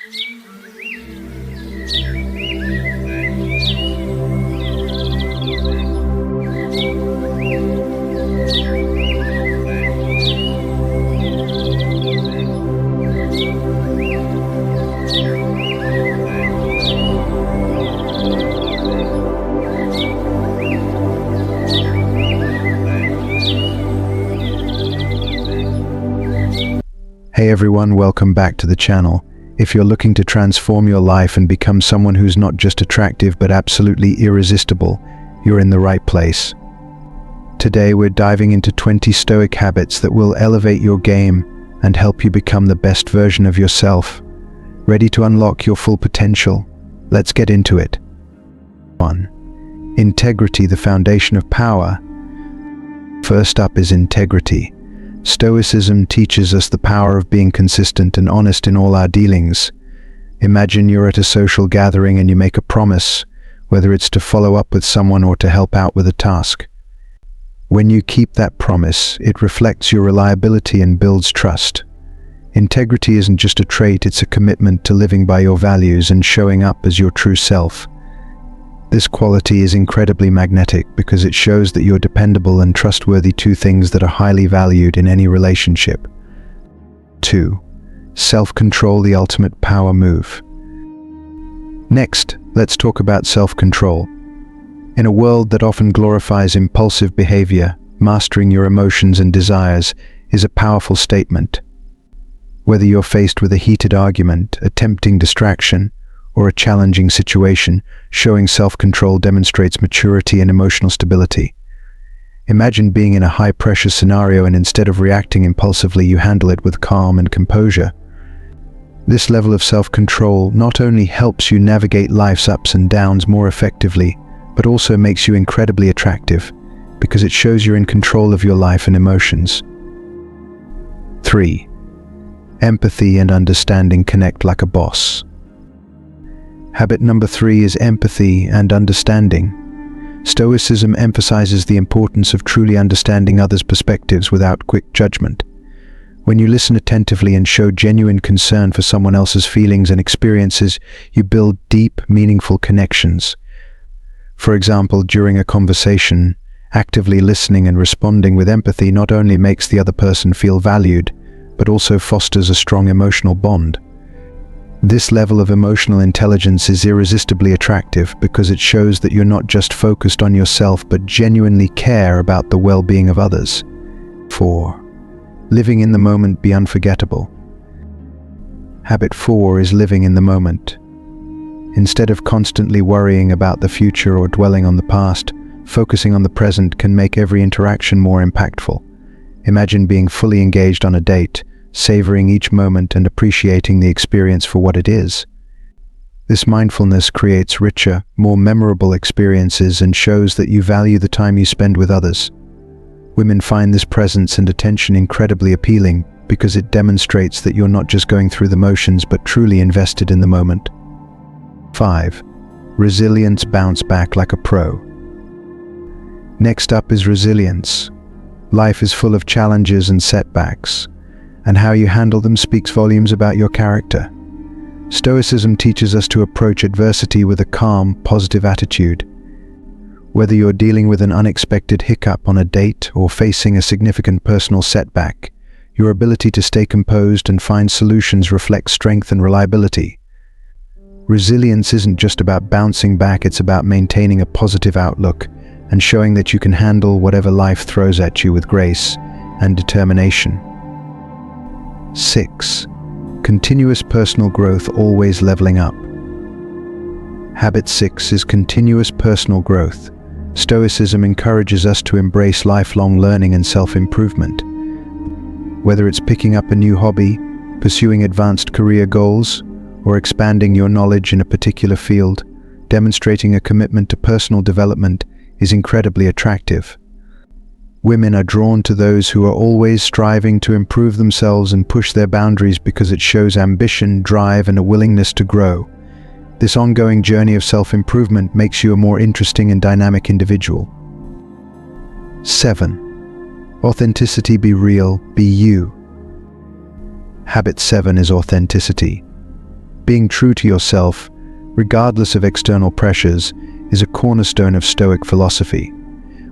Hey everyone, welcome back to the channel. If you're looking to transform your life and become someone who's not just attractive but absolutely irresistible, you're in the right place. Today we're diving into 20 Stoic habits that will elevate your game and help you become the best version of yourself. Ready to unlock your full potential? Let's get into it. 1. Integrity, the foundation of power. First up is integrity. Stoicism teaches us the power of being consistent and honest in all our dealings. Imagine you're at a social gathering and you make a promise, whether it's to follow up with someone or to help out with a task. When you keep that promise, it reflects your reliability and builds trust. Integrity isn't just a trait, it's a commitment to living by your values and showing up as your true self. This quality is incredibly magnetic because it shows that you're dependable and trustworthy, two things that are highly valued in any relationship. 2. Self-control, the ultimate power move. Next, let's talk about self-control. In a world that often glorifies impulsive behavior, mastering your emotions and desires is a powerful statement. Whether you're faced with a heated argument, a tempting distraction, or a challenging situation, showing self-control demonstrates maturity and emotional stability. Imagine being in a high-pressure scenario and instead of reacting impulsively, you handle it with calm and composure. This level of self-control not only helps you navigate life's ups and downs more effectively, but also makes you incredibly attractive, because it shows you're in control of your life and emotions. 3. Empathy and understanding, connect like a boss. Habit number 3 is empathy and understanding. Stoicism emphasizes the importance of truly understanding others' perspectives without quick judgment. When you listen attentively and show genuine concern for someone else's feelings and experiences, you build deep, meaningful connections. For example, during a conversation, actively listening and responding with empathy not only makes the other person feel valued, but also fosters a strong emotional bond. This level of emotional intelligence is irresistibly attractive because it shows that you're not just focused on yourself but genuinely care about the well-being of others. 4. Living in the moment, be unforgettable. Habit 4 is living in the moment. Instead of constantly worrying about the future or dwelling on the past, focusing on the present can make every interaction more impactful. Imagine being fully engaged on a date, savoring each moment and appreciating the experience for what it is. This mindfulness creates richer, more memorable experiences and shows that you value the time you spend with others. Women find this presence and attention incredibly appealing because it demonstrates that you're not just going through the motions but truly invested in the moment. 5. Resilience, bounce back like a pro. Next up is resilience. Life is full of challenges and setbacks, and how you handle them speaks volumes about your character. Stoicism teaches us to approach adversity with a calm, positive attitude. Whether you're dealing with an unexpected hiccup on a date or facing a significant personal setback, your ability to stay composed and find solutions reflects strength and reliability. Resilience isn't just about bouncing back, it's about maintaining a positive outlook and showing that you can handle whatever life throws at you with grace and determination. 6. Continuous personal growth, always leveling up. Habit 6 is continuous personal growth. Stoicism encourages us to embrace lifelong learning and self-improvement. Whether it's picking up a new hobby, pursuing advanced career goals, or expanding your knowledge in a particular field, demonstrating a commitment to personal development is incredibly attractive. Women are drawn to those who are always striving to improve themselves and push their boundaries because it shows ambition, drive, and a willingness to grow. This ongoing journey of self-improvement makes you a more interesting and dynamic individual. 7. Authenticity, be real, be you. Habit 7 is authenticity. Being true to yourself, regardless of external pressures, is a cornerstone of Stoic philosophy.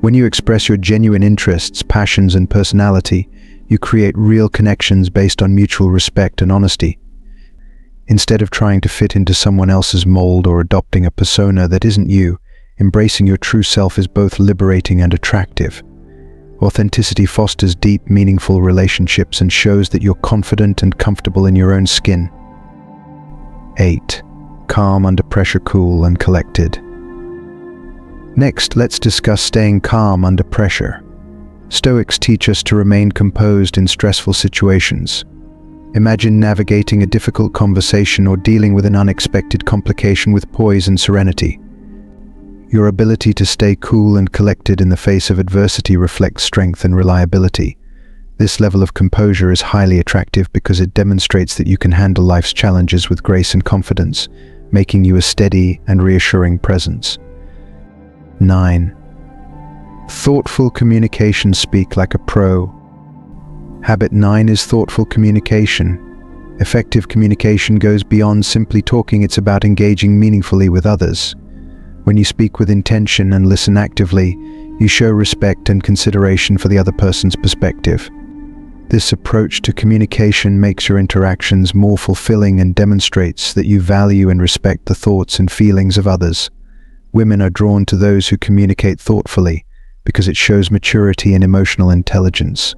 When you express your genuine interests, passions, and personality, you create real connections based on mutual respect and honesty. Instead of trying to fit into someone else's mold or adopting a persona that isn't you, embracing your true self is both liberating and attractive. Authenticity fosters deep, meaningful relationships and shows that you're confident and comfortable in your own skin. 8. Calm under pressure, cool and collected. Next, let's discuss staying calm under pressure. Stoics teach us to remain composed in stressful situations. Imagine navigating a difficult conversation or dealing with an unexpected complication with poise and serenity. Your ability to stay cool and collected in the face of adversity reflects strength and reliability. This level of composure is highly attractive because it demonstrates that you can handle life's challenges with grace and confidence, making you a steady and reassuring presence. 9. Thoughtful communication. Speak like a pro. Habit 9 is thoughtful communication. Effective communication goes beyond simply talking. It's about engaging meaningfully with others. When you speak with intention and listen actively, you show respect and consideration for the other person's perspective. This approach to communication makes your interactions more fulfilling and demonstrates that you value and respect the thoughts and feelings of others. Women are drawn to those who communicate thoughtfully because it shows maturity and emotional intelligence.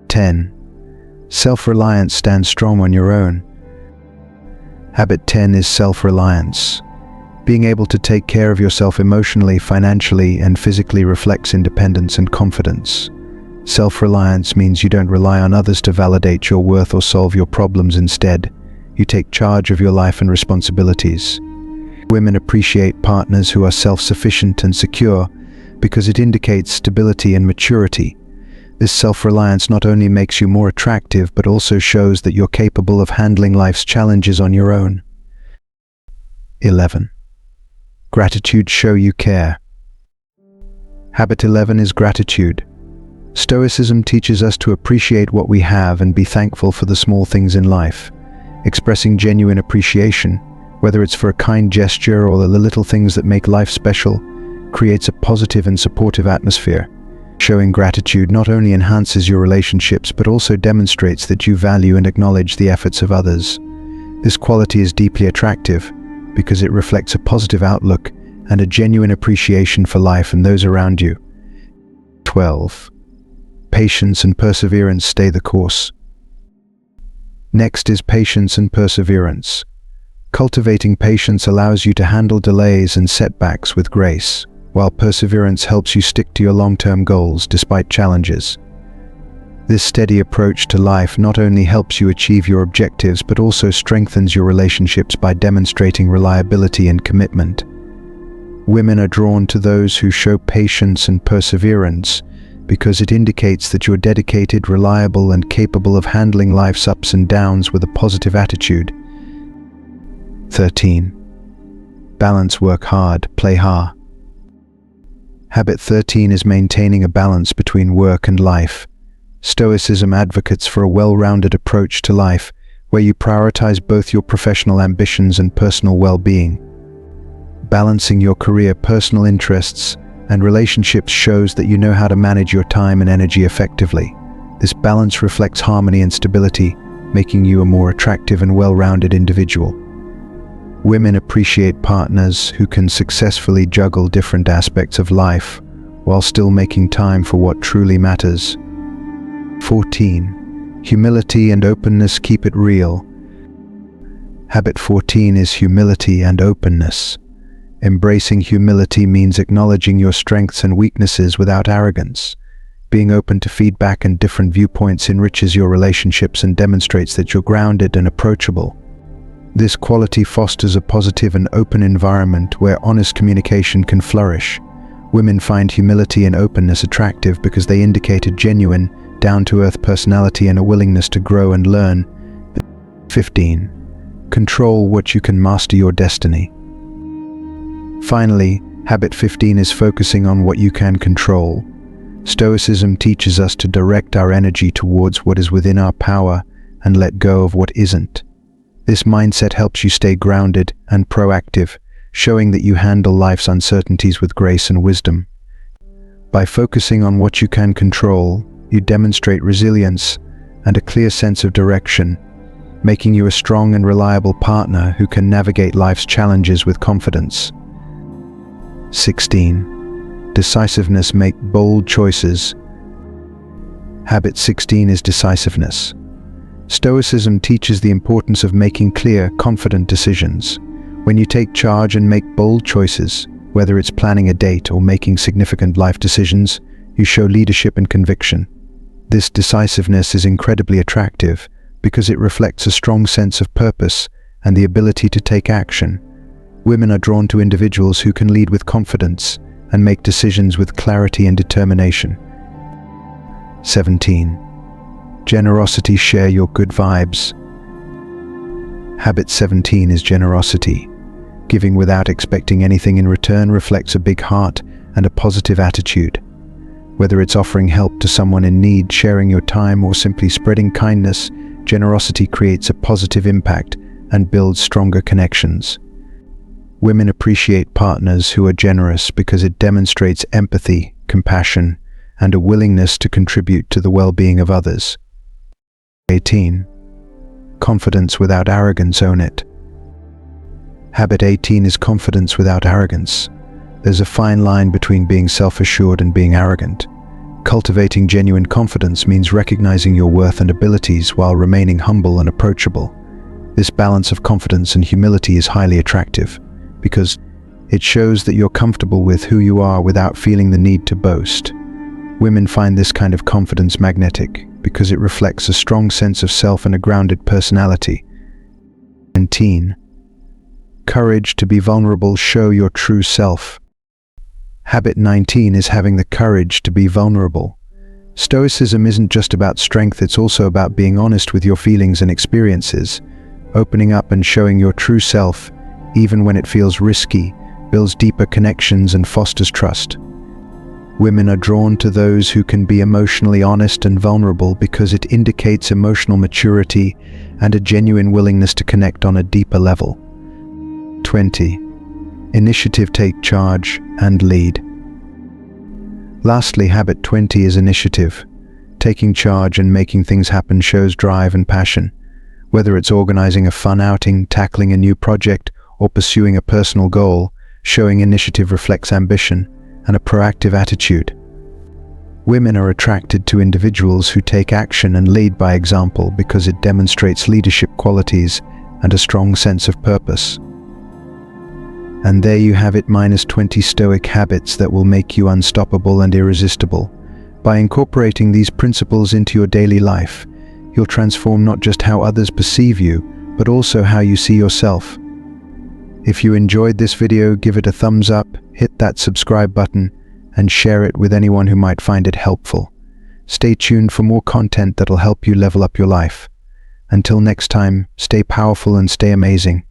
10. Self-reliance. Stand strong on your own. Habit 10 is self-reliance. Being able to take care of yourself emotionally, financially, and physically reflects independence and confidence. Self-reliance means you don't rely on others to validate your worth or solve your problems. Instead, you take charge of your life and responsibilities. Women appreciate partners who are self-sufficient and secure because it indicates stability and maturity. This self-reliance not only makes you more attractive but also shows that you're capable of handling life's challenges on your own. 11. Gratitude. Show you care. Habit 11 is gratitude. Stoicism teaches us to appreciate what we have and be thankful for the small things in life. Expressing genuine appreciation, whether it's for a kind gesture or the little things that make life special, creates a positive and supportive atmosphere. Showing gratitude not only enhances your relationships but also demonstrates that you value and acknowledge the efforts of others. This quality is deeply attractive because it reflects a positive outlook and a genuine appreciation for life and those around you. 12. Patience and perseverance. Stay the course. Next is patience and perseverance. Cultivating patience allows you to handle delays and setbacks with grace, while perseverance helps you stick to your long-term goals despite challenges. This steady approach to life not only helps you achieve your objectives but also strengthens your relationships by demonstrating reliability and commitment. Women are drawn to those who show patience and perseverance because it indicates that you're dedicated, reliable, and capable of handling life's ups and downs with a positive attitude. 13. Balance. Work hard, play hard. Habit 13 is maintaining a balance between work and life. Stoicism advocates for a well-rounded approach to life, where you prioritize both your professional ambitions and personal well-being. Balancing your career, personal interests, and relationships shows that you know how to manage your time and energy effectively. This balance reflects harmony and stability, making you a more attractive and well-rounded individual. Women appreciate partners who can successfully juggle different aspects of life while still making time for what truly matters. 14. Humility and openness. Keep it real. Habit 14 is humility and openness. Embracing humility means acknowledging your strengths and weaknesses without arrogance. Being open to feedback and different viewpoints enriches your relationships and demonstrates that you're grounded and approachable. This quality fosters a positive and open environment where honest communication can flourish. Women find humility and openness attractive because they indicate a genuine, down-to-earth personality and a willingness to grow and learn. 15. Control what you can. Master your destiny. Finally, habit 15 is focusing on what you can control. Stoicism teaches us to direct our energy towards what is within our power and let go of what isn't. This mindset helps you stay grounded and proactive, showing that you handle life's uncertainties with grace and wisdom. By focusing on what you can control, you demonstrate resilience and a clear sense of direction, making you a strong and reliable partner who can navigate life's challenges with confidence. 16. Decisiveness. Make bold choices. Habit 16 is decisiveness. Stoicism teaches the importance of making clear, confident decisions. When you take charge and make bold choices, whether it's planning a date or making significant life decisions, you show leadership and conviction. This decisiveness is incredibly attractive because it reflects a strong sense of purpose and the ability to take action. Women are drawn to individuals who can lead with confidence and make decisions with clarity and determination. 17. Generosity. Share your good vibes. Habit 17 is generosity. Giving without expecting anything in return reflects a big heart and a positive attitude. Whether it's offering help to someone in need, sharing your time, or simply spreading kindness, generosity creates a positive impact and builds stronger connections. Women appreciate partners who are generous because it demonstrates empathy, compassion, and a willingness to contribute to the well-being of others. 18. Confidence without arrogance. Own it. Habit 18 is confidence without arrogance. There's a fine line between being self-assured and being arrogant. Cultivating genuine confidence means recognizing your worth and abilities while remaining humble and approachable. This balance of confidence and humility is highly attractive because it shows that you're comfortable with who you are without feeling the need to boast. Women find this kind of confidence magnetic because it reflects a strong sense of self and a grounded personality. 19. Courage to be vulnerable. Show your true self. Habit 19 is having the courage to be vulnerable. Stoicism isn't just about strength, it's also about being honest with your feelings and experiences. Opening up and showing your true self, even when it feels risky, builds deeper connections and fosters trust. Women are drawn to those who can be emotionally honest and vulnerable because it indicates emotional maturity and a genuine willingness to connect on a deeper level. 20. Initiative. Take charge and lead. Lastly, habit 20 is initiative. Taking charge and making things happen shows drive and passion. Whether it's organizing a fun outing, tackling a new project, or pursuing a personal goal, showing initiative reflects ambition and a proactive attitude. Women are attracted to individuals who take action and lead by example because it demonstrates leadership qualities and a strong sense of purpose. And there you have it, -20 Stoic habits that will make you unstoppable and irresistible. By incorporating these principles into your daily life, you'll transform not just how others perceive you, but also how you see yourself. If you enjoyed this video, give it a thumbs up, hit that subscribe button, and share it with anyone who might find it helpful. Stay tuned for more content that'll help you level up your life. Until next time, stay powerful and stay amazing.